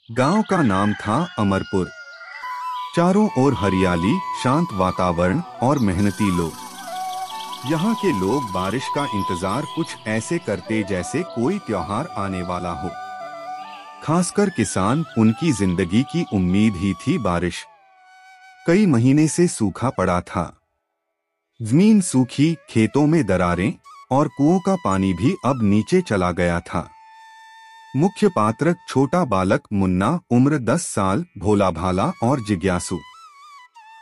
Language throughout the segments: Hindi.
गांव का नाम था अमरपुर। चारों ओर हरियाली, शांत वातावरण और मेहनती लोग। यहाँ के लोग बारिश का इंतजार कुछ ऐसे करते जैसे कोई त्योहार आने वाला हो। खासकर किसान, उनकी जिंदगी की उम्मीद ही थी बारिश। कई महीने से सूखा पड़ा था। जमीन सूखी, खेतों में दरारें और कुओं का पानी भी अब नीचे चला गया था। मुख्य पात्र छोटा बालक मुन्ना, उम्र 10 साल, भोला भाला और जिज्ञासु।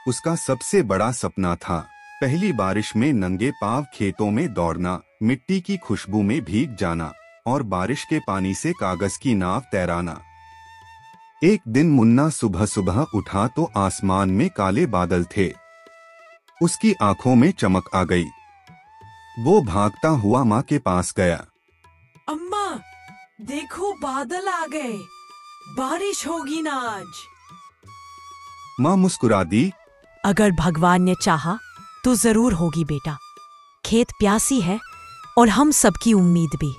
उसका सबसे बड़ा सपना था पहली बारिश में नंगे पांव खेतों में दौड़ना, मिट्टी की खुशबू में भीग जाना और बारिश के पानी से कागज की नाव तैराना। एक दिन मुन्ना सुबह सुबह उठा तो आसमान में काले बादल थे। उसकी आंखों में चमक आ गई। वो भागता हुआ माँ के पास गया। अम्मा, देखो बादल आ गए, बारिश होगी ना आज। माँ मुस्कुरा दी। अगर भगवान ने चाहा तो जरूर होगी बेटा। खेत प्यासी है और हम सबकी उम्मीद भी।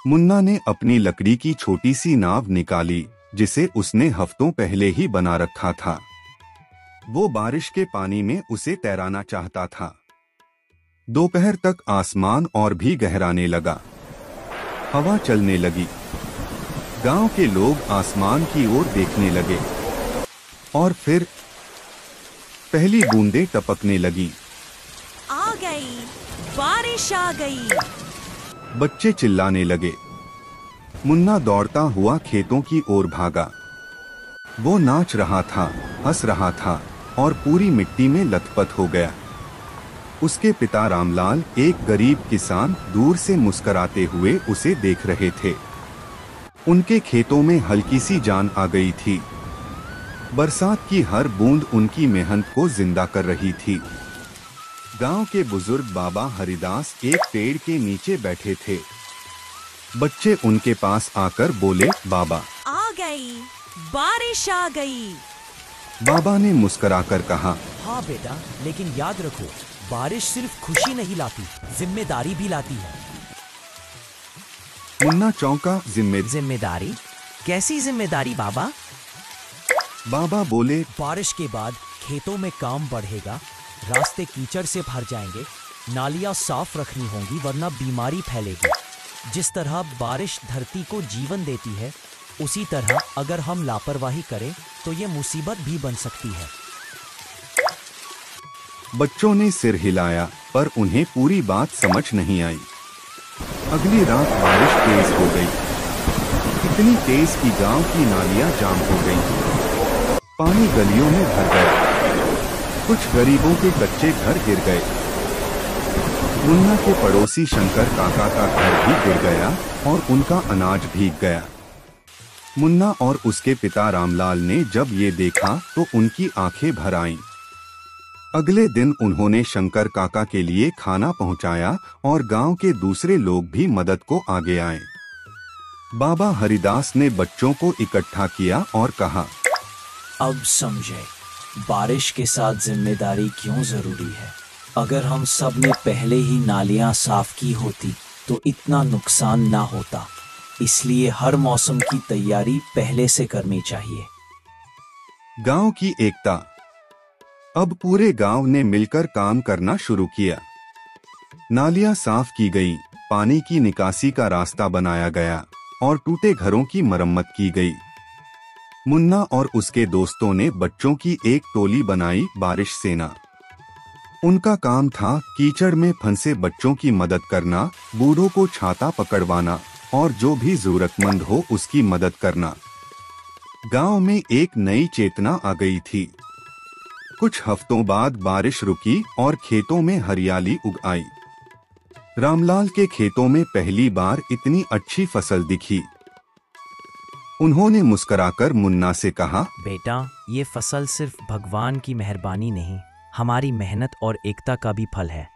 मुन्ना ने अपनी लकड़ी की छोटी सी नाव निकाली, जिसे उसने हफ्तों पहले ही बना रखा था। वो बारिश के पानी में उसे तैराना चाहता था। दोपहर तक आसमान और भी गहराने लगा। हवा चलने लगी। गांव के लोग आसमान की ओर देखने लगे और फिर पहली बूंदें टपकने लगी। आ गई, बारिश आ गई। बच्चे चिल्लाने लगे। मुन्ना दौड़ता हुआ खेतों की ओर भागा। वो नाच रहा था, हंस रहा था और पूरी मिट्टी में लथपथ हो गया। उसके पिता रामलाल, एक गरीब किसान, दूर से मुस्कुराते हुए उसे देख रहे थे। उनके खेतों में हल्की सी जान आ गई थी। बरसात की हर बूंद उनकी मेहनत को जिंदा कर रही थी। गांव के बुजुर्ग बाबा हरिदास एक पेड़ के नीचे बैठे थे। बच्चे उनके पास आकर बोले, बाबा आ गई, बारिश आ गई। बाबा ने मुस्कुराकर कहा, हाँ बेटा, लेकिन याद रखो, बारिश सिर्फ खुशी नहीं लाती, जिम्मेदारी भी लाती है। मुन्ना चौंका। जिम्मेदारी? कैसी जिम्मेदारी बाबा? बाबा बोले, बारिश के बाद खेतों में काम बढ़ेगा, रास्ते कीचड़ से भर जाएंगे, नालियां साफ रखनी होंगी वरना बीमारी फैलेगी। जिस तरह बारिश धरती को जीवन देती है, उसी तरह अगर हम लापरवाही करें तो ये मुसीबत भी बन सकती है। बच्चों ने सिर हिलाया, पर उन्हें पूरी बात समझ नहीं आई। अगली रात बारिश तेज हो गई। इतनी तेज कि गांव की नालियां जाम हो गईं। पानी गलियों में भर गया। कुछ गरीबों के कच्चे घर गिर गए। मुन्ना के पड़ोसी शंकर काका का घर भी गिर गया और उनका अनाज भीग गया। मुन्ना और उसके पिता रामलाल ने जब ये देखा तो उनकी आंखें भर आईं। अगले दिन उन्होंने शंकर काका के लिए खाना पहुंचाया और गांव के दूसरे लोग भी मदद को आगे आए। बाबा हरिदास ने बच्चों को इकट्ठा किया और कहा, अब समझे बारिश के साथ जिम्मेदारी क्यों जरूरी है। अगर हम सब ने पहले ही नालियां साफ की होती तो इतना नुकसान ना होता। इसलिए हर मौसम की तैयारी पहले से करनी चाहिए। गांव की एकता। अब पूरे गांव ने मिलकर काम करना शुरू किया। नालियां साफ की गई, पानी की निकासी का रास्ता बनाया गया और टूटे घरों की मरम्मत की गई। मुन्ना और उसके दोस्तों ने बच्चों की एक टोली बनाई, बारिश सेना। उनका काम था कीचड़ में फंसे बच्चों की मदद करना, बूढ़ों को छाता पकड़वाना और जो भी जरूरतमंद हो उसकी मदद करना। गांव में एक नई चेतना आ गई थी। कुछ हफ्तों बाद बारिश रुकी और खेतों में हरियाली उग आई। रामलाल के खेतों में पहली बार इतनी अच्छी फसल दिखी। उन्होंने मुस्कुराकर मुन्ना से कहा, बेटा, ये फसल सिर्फ भगवान की मेहरबानी नहीं, हमारी मेहनत और एकता का भी फल है।